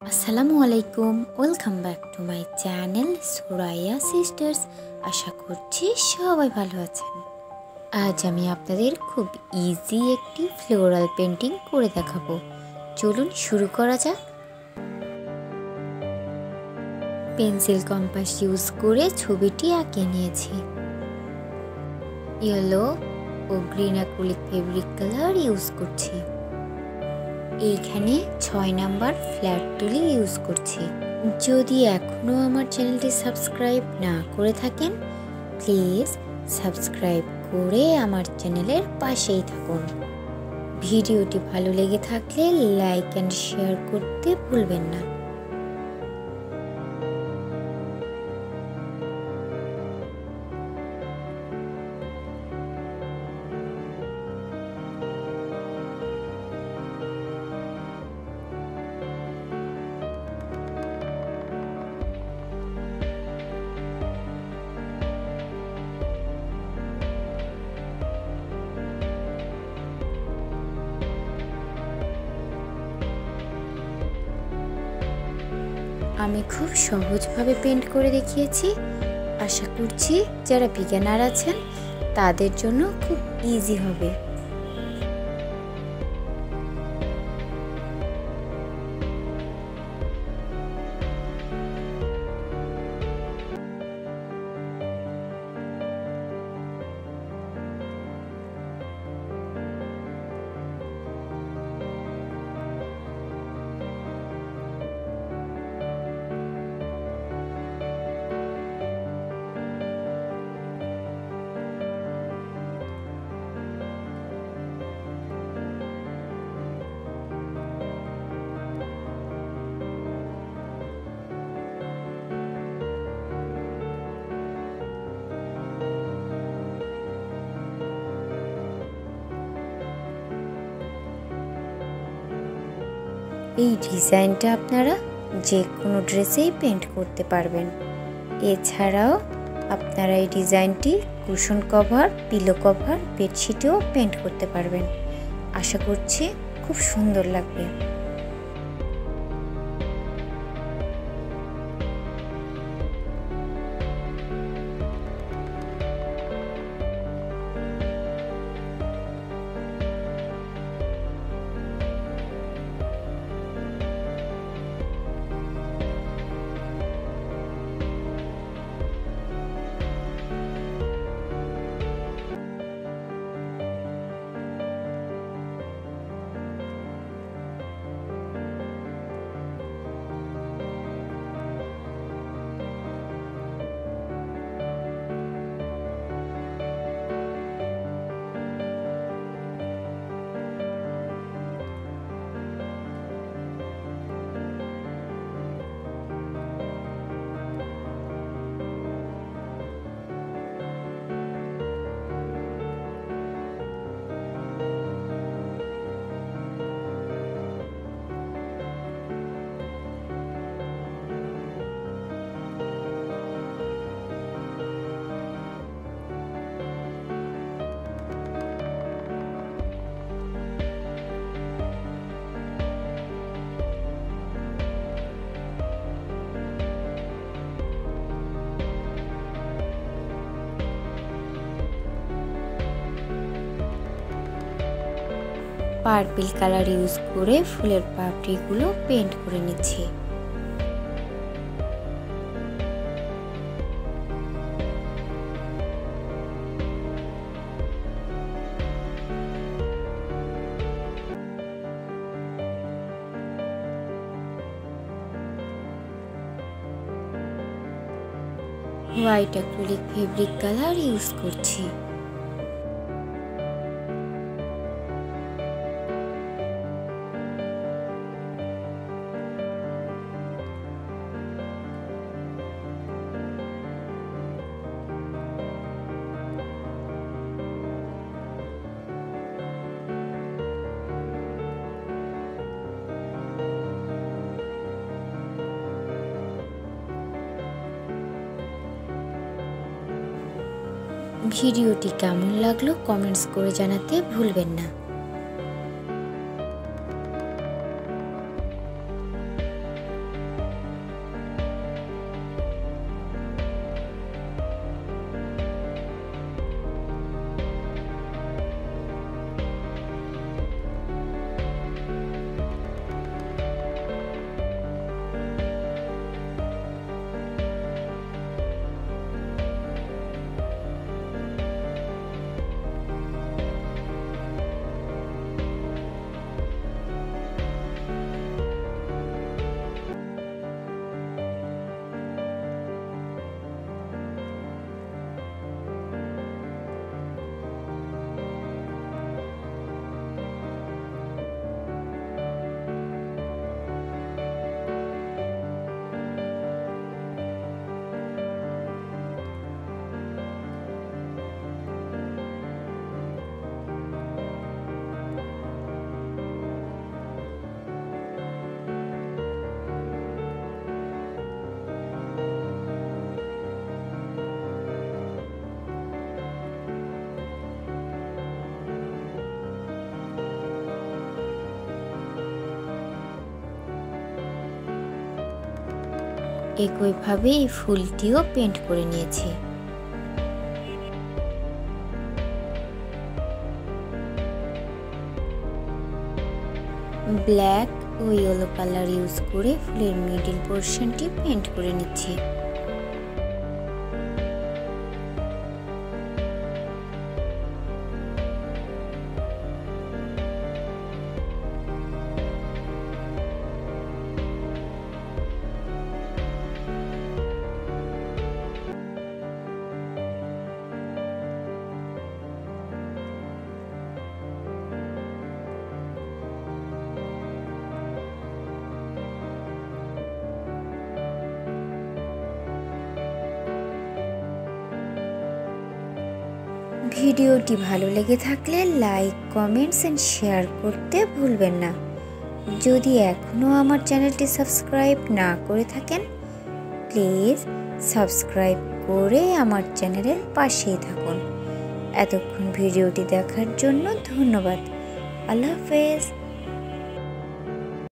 Assalamualaikum, welcome back to my channel Suraia Sisters। আশা করছি সবাই ভালো আছেন। আজ আমি আপনাদের খুব ইজি একটি ফ্লোরাল পেন্টিং করে দেখাবো। চলুন শুরু করা যাক। পেন্সিল কম্পাস ইউজ করে ছবিটি আঁকে নিয়েছি। ইয়েলো ও green acrylic fabric colour use করছি। এইখানে 6 নাম্বার ফ্ল্যাট তুলি ইউজ করছি। যদি এখনও আমার চ্যানেলটি সাবস্ক্রাইব না করে থাকেন, প্লিজ সাবস্ক্রাইব করে আমার চ্যানেলের পাশেই থাকুন। ভিডিওটি ভালো লেগে থাকলে লাইক অ্যান্ড শেয়ার করতে ভুলবেন না। আমি খুব সহজভাবে পেন্ট করে দেখিয়েছি। আশা করছি যারা বিগিনার আছেন তাদের জন্য খুব ইজি হবে। এই ডিজাইনটা আপনারা যে কোনো ড্রেসেই পেন্ট করতে পারবেন। এছাড়াও আপনারা এই ডিজাইনটি কুশন কভার, পিলো কভার, বেডশিটেও পেন্ট করতে পারবেন। আশা করছি খুব সুন্দর লাগবে। পার্পল কালার ইউজ করে ফুলের পাপড়িগুলো পেন্ট করে নিচ্ছি। White acrylic fabric colour use করছি। ভিডিওটি কেমন লাগলো কমেন্টস করে জানাতে ভুলবেন না। একইভাবে এই ফুলটিও পেইন্ট করে নিয়েছি। ব্ল্যাক ও ইয়েলো কালার ইউজ করে ফুলের মিডল পোর্শনটি পেইন্ট করে নিচ্ছি। ভিডিওটি ভালো লেগে থাকলে লাইক, কমেন্টস এন্ড শেয়ার করতে ভুলবেন না। যদি এখনও আমার চ্যানেলটি সাবস্ক্রাইব না করে থাকেন, প্লিজ সাবস্ক্রাইব করে আমার চ্যানেলের পাশেই থাকুন। এতক্ষণ ভিডিওটি দেখার জন্য ধন্যবাদ। আল্লাহ হাফেজ।